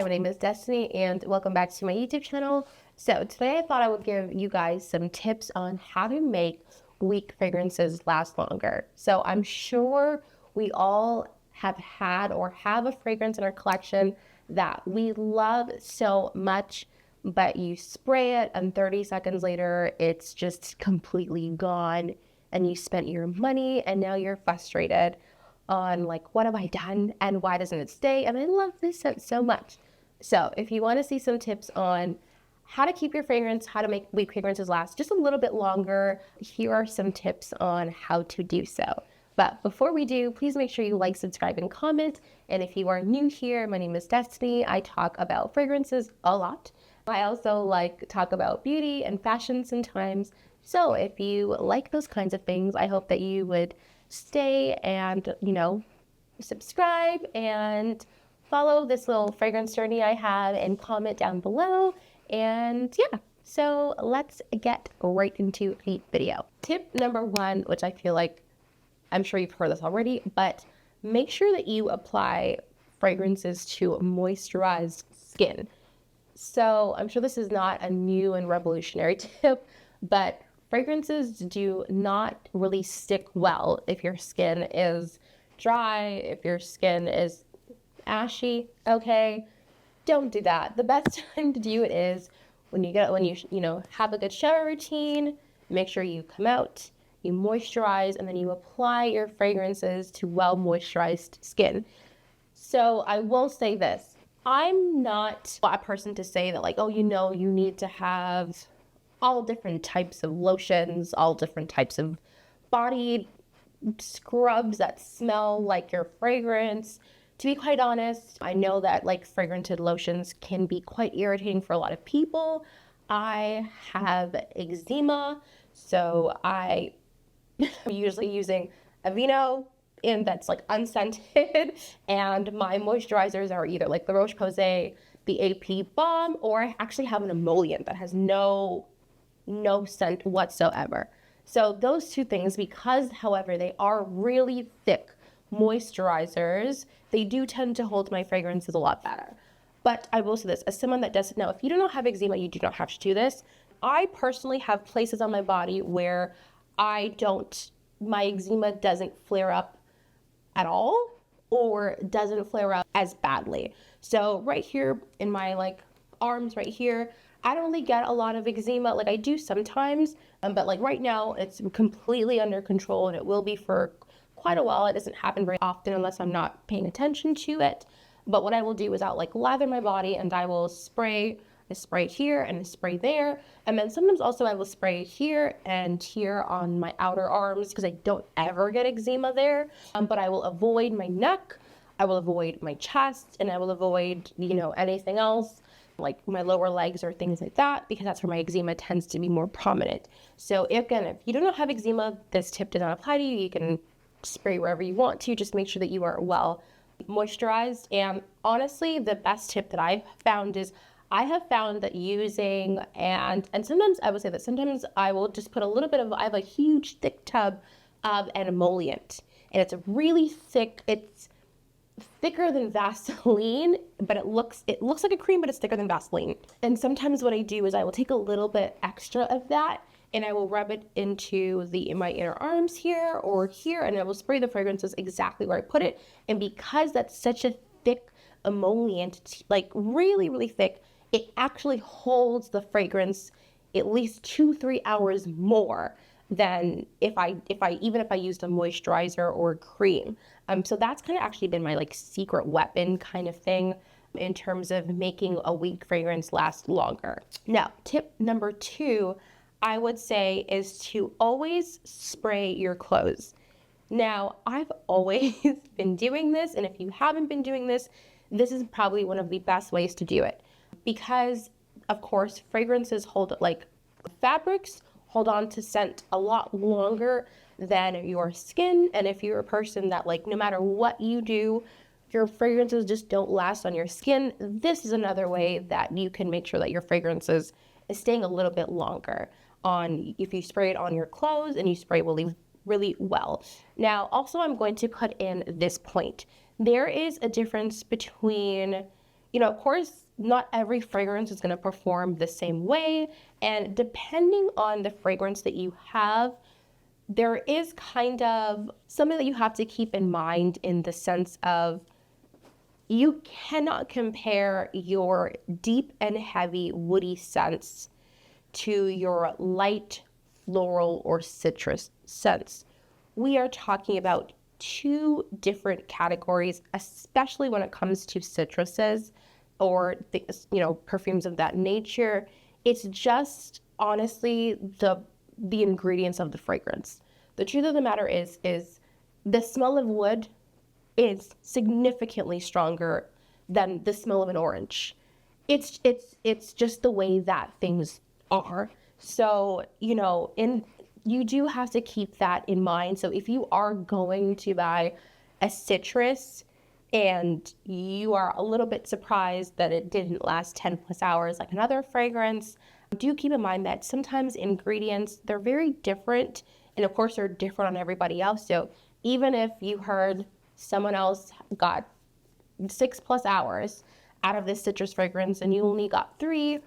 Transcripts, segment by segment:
Hi, my name is Destiny and welcome back to my YouTube channel. So today I thought I would give you guys some tips on how to make weak fragrances last longer. So I'm sure we all have had or have a fragrance in our collection that we love so much, but you spray it and 30 seconds later it's just completely gone and you spent your money and now you're frustrated on like, what have I done and why doesn't it stay? And I love this scent so much. So if you want to see some tips on how to keep your fragrance, how to make weak fragrances last just a little bit longer, here are some tips on how to do so. But before we do, please make sure you like, subscribe, and comment. And if you are new here, my name is Destiny. I talk about fragrances a lot. I also talk about beauty and fashion sometimes. So if you like those kinds of things, I hope that you would stay and, subscribe and follow this little fragrance journey I have and comment down below. And yeah, so let's get right into the video. Tip number one, which I feel like I'm sure you've heard this already, but make sure that you apply fragrances to moisturized skin. So I'm sure this is not a new and revolutionary tip, but fragrances do not really stick well if your skin is dry, if your skin is ashy. Okay, don't do that. The best time to do it is when you have a good shower routine. Make sure you come out, you moisturize, and then you apply your fragrances to well moisturized skin. So I will say this. I'm not a person to say that you need to have all different types of lotions, all different types of body scrubs that smell like your fragrance. To be quite honest, I know that fragranted lotions can be quite irritating for a lot of people. I have eczema, so I'm usually using Aveeno, and that's unscented, and my moisturizers are either the Roche Posay, the AP Balm, or I actually have an emollient that has no scent whatsoever. So those two things, because however they are really thick moisturizers, they do tend to hold my fragrances a lot better. But I will say this, as someone that doesn't know, if you do not have eczema, you do not have to do this. I personally have places on my body where my eczema doesn't flare up at all or doesn't flare up as badly. So right here in my arms right here, I don't really get a lot of eczema. I do sometimes, but right now it's completely under control and it will be for quite a while. It doesn't happen very often unless I'm not paying attention to it. But what I will do is I'll lather my body and I will spray. I spray here and I spray there. And then sometimes also I will spray here and here on my outer arms because I don't ever get eczema there. But I will avoid my neck, I will avoid my chest, and I will avoid, anything else like my lower legs or things like that, because that's where my eczema tends to be more prominent. So if you don't have eczema, this tip does not apply to you. You can spray wherever you want to. Just make sure that you are well moisturized. And honestly, the best tip that I've found is I have found that using, and sometimes I would say that sometimes I will just put a little bit of, I have a huge thick tub of an emollient, and it's really thick. It's thicker than Vaseline, but it looks like a cream, but it's thicker than Vaseline. And sometimes what I do is I will take a little bit extra of that and I will rub it into my inner arms here or here, and I will spray the fragrances exactly where I put it. And because that's such a thick emollient, it's really, really thick, it actually holds the fragrance at least 2-3 hours more than if I used a moisturizer or cream. So that's kind of actually been my secret weapon kind of thing in terms of making a weak fragrance last longer. Now, tip number 2, I would say, is to always spray your clothes. Now, I've always been doing this, and if you haven't been doing this, this is probably one of the best ways to do it. Because, of course, fragrances fabrics hold on to scent a lot longer than your skin. And if you're a person that no matter what you do, your fragrances just don't last on your skin, this is another way that you can make sure that your fragrances is staying a little bit longer on if you spray it on your clothes and you spray really, really well. Now, also I'm going to put in this point. There is a difference between of course, not every fragrance is going to perform the same way. And depending on the fragrance that you have, there is kind of something that you have to keep in mind, in the sense of you cannot compare your deep and heavy woody scents to your light floral or citrus scents. We are talking about two different categories, especially when it comes to citruses or perfumes of that nature. It's just honestly the ingredients of the fragrance. The truth of the matter is the smell of wood is significantly stronger than the smell of an orange. It's just the way that things are. So, you do have to keep that in mind. So if you are going to buy a citrus and you are a little bit surprised that it didn't last 10 plus hours like another fragrance, do keep in mind that sometimes ingredients, they're very different. And of course, they're different on everybody else. So even if you heard someone else got 6+ hours out of this citrus fragrance and you only got 3,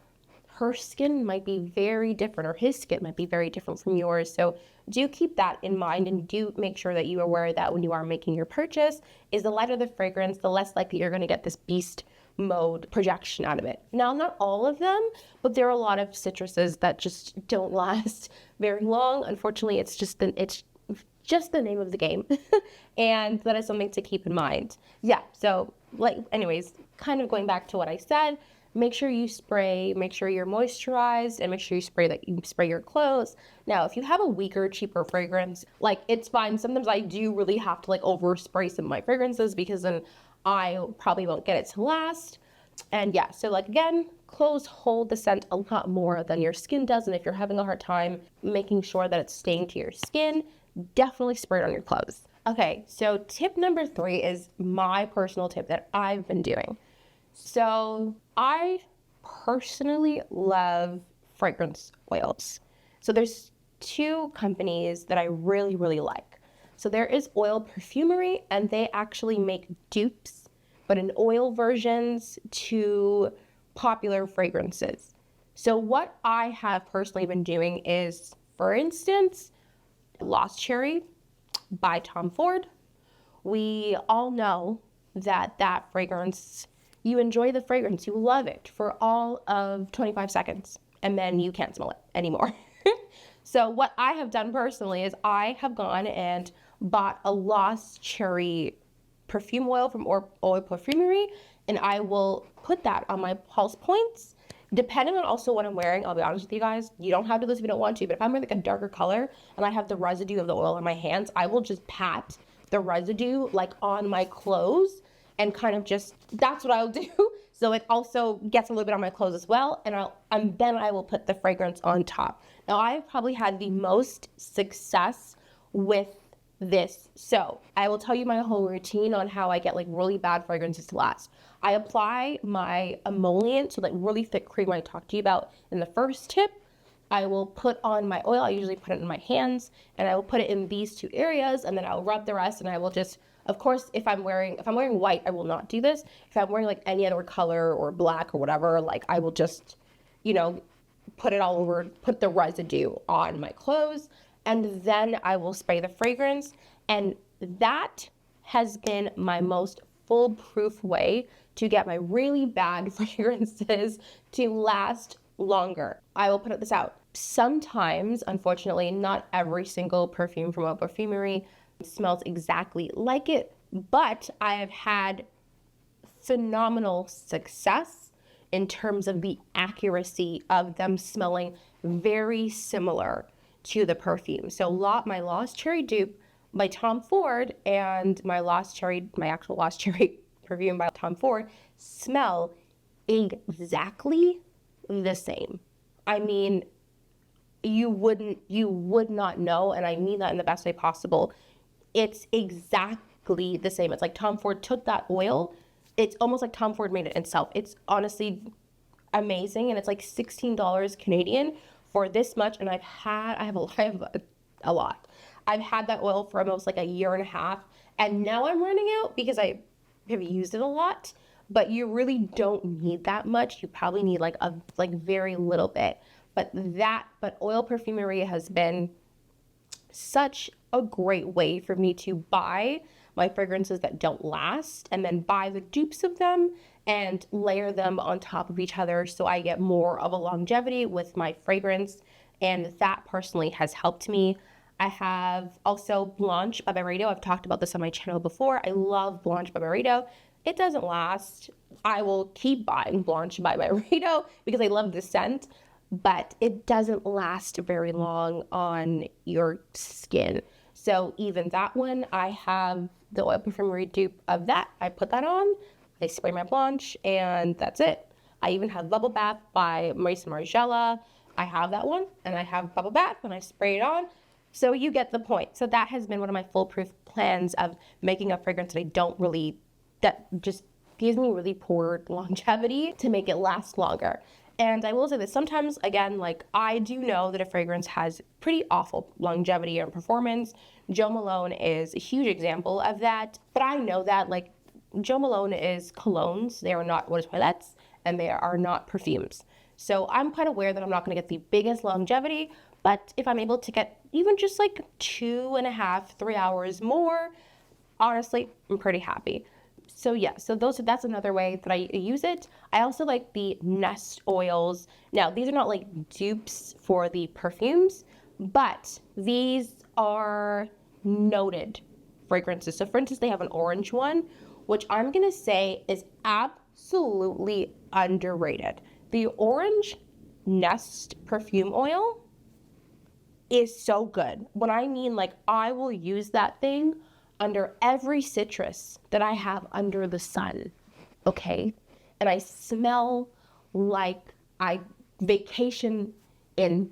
her skin might be very different, or his skin might be very different from yours. So do keep that in mind, and do make sure that you are aware that when you are making your purchase, is the lighter the fragrance, the less likely you're going to get this beast mode projection out of it. Now, not all of them, but there are a lot of citruses that just don't last very long. Unfortunately, it's just the name of the game. And that is something to keep in mind. Yeah, so anyways, kind of going back to what I said, make sure you spray, make sure you're moisturized, and make sure you spray your clothes. Now, if you have a weaker, cheaper fragrance, it's fine. Sometimes I do really have to overspray some of my fragrances, because then I probably won't get it to last. And yeah, so again, clothes hold the scent a lot more than your skin does. And if you're having a hard time making sure that it's staying to your skin, definitely spray it on your clothes. Okay, so tip number 3 is my personal tip that I've been doing. So I personally love fragrance oils. So there's 2 companies that I really, really like. So there is Perfumery, and they actually make dupes, but in oil versions to popular fragrances. So what I have personally been doing is, for instance, Lost Cherry by Tom Ford. We all know that fragrance, you enjoy the fragrance, you love it for all of 25 seconds, and then you can't smell it anymore. So what I have done personally is I have gone and bought a Lost Cherry perfume oil from Oil Perfumery, and I will put that on my pulse points. Depending on also what I'm wearing, I'll be honest with you guys, you don't have to do this if you don't want to, but if I'm wearing a darker color and I have the residue of the oil on my hands, I will just pat the residue on my clothes, and kind of that's what I'll do. So it also gets a little bit on my clothes as well, and then I will put the fragrance on top. Now, I've probably had the most success with this. So I will tell you my whole routine on how I get really bad fragrances to last. I apply my emollient, so really thick cream I talked to you about in the first tip. I will put on my oil. I usually put it in my hands, and I will put it in these 2 areas, and then I'll rub the rest, and I will just, of course, if I'm wearing white, I will not do this. If I'm wearing any other color or black or whatever, I will just, put it all over, put the residue on my clothes, and then I will spray the fragrance. And that has been my most foolproof way to get my really bad fragrances to last longer. I will put this out. Sometimes, unfortunately, not every single perfume from a perfumery smells exactly like it, but I have had phenomenal success in terms of the accuracy of them smelling very similar to the perfume. So my Lost Cherry dupe by Tom Ford and my actual Lost Cherry perfume by Tom Ford smell exactly the same. I mean, you would not know, and I mean that in the best way possible. It's exactly the same. It's like Tom Ford took that oil. It's almost like Tom Ford made it himself. It's honestly amazing, and it's $16 Canadian for this much. And I have a lot. I've had that oil for almost a year and a half, and now I'm running out because I have used it a lot. but you really don't need that much. You probably need like a very little bit. But oil perfumery has been such a great way for me to buy my fragrances that don't last and then buy the dupes of them and layer them on top of each other so I get more of a longevity with my fragrance. And that personally has helped me. I have also Blanche by Byredo. I've talked about this on my channel before. I love Blanche by Byredo. It doesn't last. I will keep buying Blanche by Byredo because I love the scent, but it doesn't last very long on your skin. So even that one, I have the Oil Perfumery dupe of that. I put that on, I spray my Blanche, and that's it. I even have Bubble Bath by Maurice and Margiela. I have that one, and I have Bubble Bath, and I spray it on. So you get the point. So that has been one of my foolproof plans of making a fragrance that just gives me really poor longevity to make it last longer. And I will say that sometimes, again, like I do know that a fragrance has pretty awful longevity and performance. Jo Malone is a huge example of that. But I know that like Jo Malone is colognes. They are not eau de toilettes, and they are not perfumes. So I'm quite aware that I'm not going to get the biggest longevity. But if I'm able to get even just like 2.5, 3 hours more, honestly, I'm pretty happy. So yeah, that's another way that I use it. I also like the Nest oils. Now, these are not like dupes for the perfumes, but these are noted fragrances. So for instance, they have an orange one, which I'm going to say is absolutely underrated. The orange Nest perfume oil is so good. When I mean like I will use that thing under every citrus that I have under the sun, okay? And I smell like I vacation in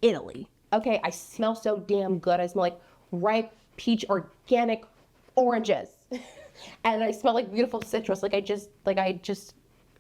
Italy, okay? I smell so damn good. I smell like ripe peach organic oranges. And I smell like beautiful citrus.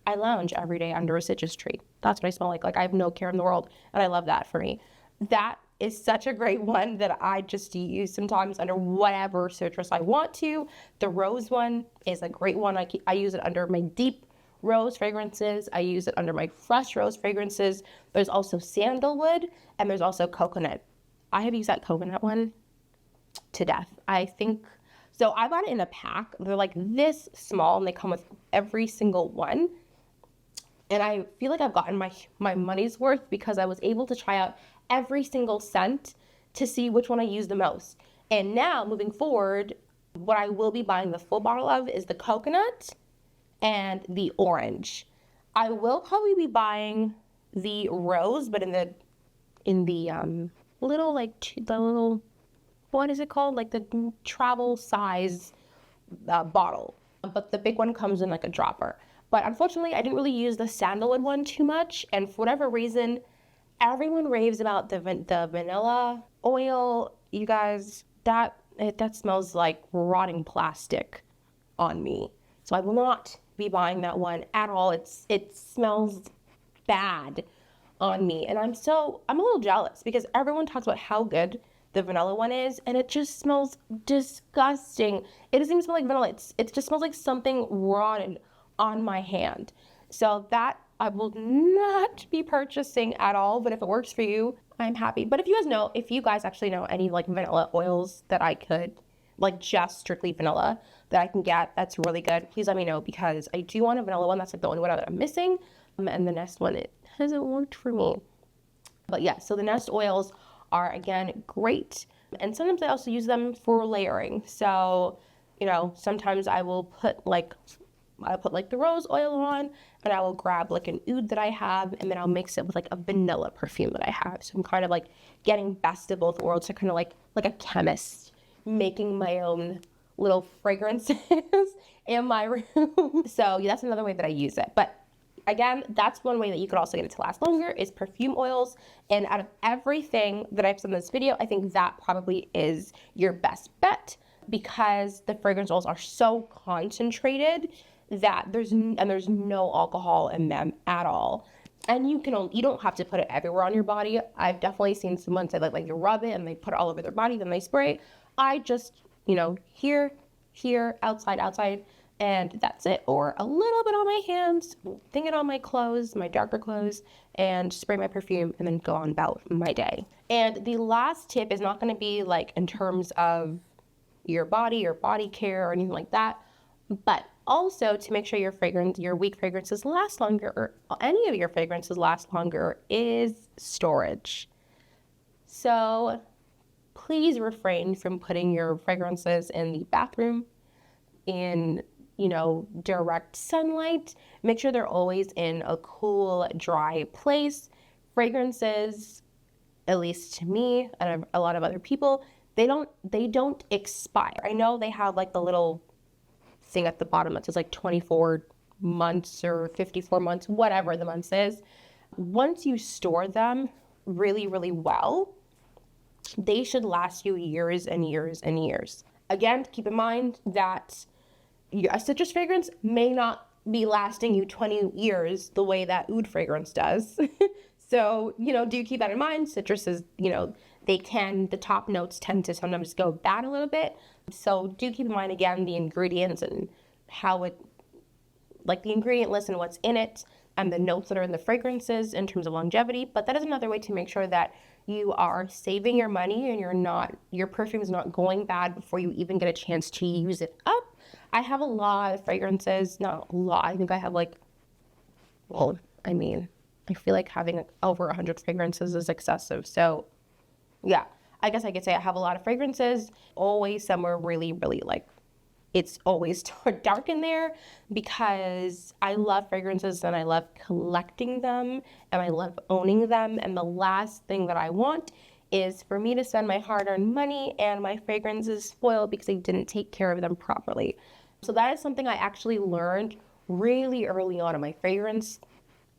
I lounge every day under a citrus tree. That's what I smell like. Like I have no care in the world. And I love that for me. That is such a great one that I just use sometimes under whatever citrus I want to. The rose one is a great one. I use it under my deep rose fragrances. I use it under my fresh rose fragrances. There's also sandalwood and there's also coconut. I have used that coconut one to death. I think, so I bought it in a pack. They're like this small and they come with every single one. And I feel like I've gotten my money's worth because I was able to try out every single scent to see which one I use the most. And now moving forward, what I will be buying the full bottle of is the coconut and the orange. I will probably be buying the rose, but in the little the little, what is it called? Like the travel size bottle. But the big one comes in like a dropper. But unfortunately, I didn't really use the sandalwood one too much. And for whatever reason, everyone raves about the vanilla oil. You guys, that smells like rotting plastic on me. So I will not be buying that one at all. It smells bad on me. And I'm a little jealous because everyone talks about how good the vanilla one is, and it just smells disgusting. It doesn't even smell like vanilla. It just smells like something rotted on my hand. So that I will not be purchasing at all, but if it works for you, I'm happy. But if you guys actually know any like vanilla oils that I could, like just strictly vanilla that I can get, that's really good, please let me know because I do want a vanilla one. That's like the only one that I'm missing. And the Nest one, it hasn't worked for me. But yeah, so the Nest oils are again great. And sometimes I also use them for layering. So, sometimes I will put the rose oil on and I will grab like an oud that I have and then I'll mix it with like a vanilla perfume that I have. So I'm kind of like getting best of both worlds. So kind of like a chemist making my own little fragrances in my room. So yeah, that's another way that I use it. But again, that's one way that you could also get it to last longer is perfume oils. And out of everything that I've said in this video, I think that probably is your best bet because the fragrance oils are so concentrated that there's no alcohol in them at all. And you don't have to put it everywhere on your body. I've definitely seen someone say like you rub it and they put it all over their body, then they spray. I just, here, outside, and that's it. Or a little bit on my hands, thing it on my clothes, my darker clothes, and spray my perfume and then go on about my day. And the last tip is not going to be like in terms of your body or body care or anything like that, but also to make sure your week fragrances last longer, or any of your fragrances last longer, is storage. So please refrain from putting your fragrances in the bathroom, in direct sunlight. Make sure they're always in a cool, dry place. Fragrances, at least to me and a lot of other people, they don't expire. I know they have like the little thing at the bottom that says like 24 months or 54 months, whatever the month is. Once you store them really, really well, they should last you years and years and years. Again, keep in mind that a citrus fragrance may not be lasting you 20 years the way that oud fragrance does. So, do keep that in mind. Citrus is, the top notes tend to sometimes go bad a little bit. So do keep in mind, again, the ingredients and the ingredient list and what's in it and the notes that are in the fragrances in terms of longevity. But that is another way to make sure that you are saving your money and your perfume is not going bad before you even get a chance to use it up. I have a lot of fragrances, not a lot. I think I have I feel like having over 100 fragrances is excessive. So yeah, I guess I could say I have a lot of fragrances, always somewhere really, really it's always dark in there, because I love fragrances and I love collecting them and I love owning them. And the last thing that I want is for me to spend my hard-earned money and my fragrances spoil because I didn't take care of them properly. So that is something I actually learned really early on in my fragrance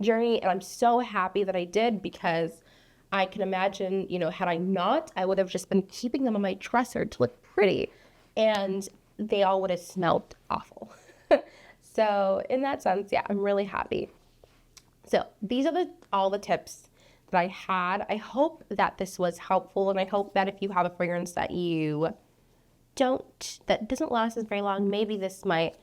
journey, and I'm so happy that I did, because I can imagine, had I not, I would have just been keeping them on my dresser to look pretty, and they all would have smelled awful. So in that sense, yeah, I'm really happy. So these are all the tips that I had. I hope that this was helpful, and I hope that if you have a fragrance that that doesn't last as very long, maybe this might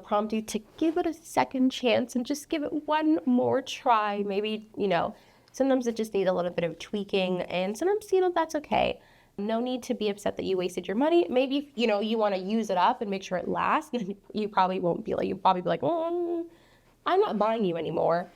prompt you to give it a second chance and just give it one more try. Maybe, sometimes it just needs a little bit of tweaking, and sometimes, that's okay. No need to be upset that you wasted your money. Maybe, you want to use it up and make sure it lasts. You probably won't be like, you'll probably be like, oh, I'm not buying you anymore.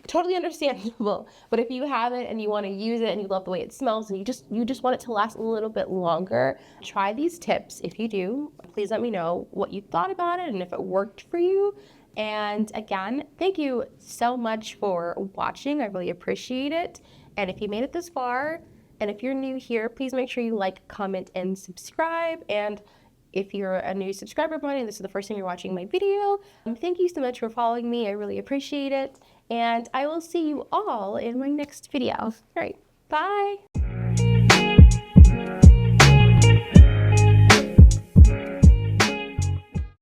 Totally understandable. But if you have it and you want to use it and you love the way it smells and you just want it to last a little bit longer, try these tips. If you do, please let me know what you thought about it and if it worked for you. And again, thank you so much for watching. I really appreciate it. And if you made it this far, and if you're new here, please make sure you like, comment, and subscribe. And if you're a new subscriber of mine and this is the first time you're watching my video, thank you so much for following me. I really appreciate it. And I will see you all in my next video. All right, bye.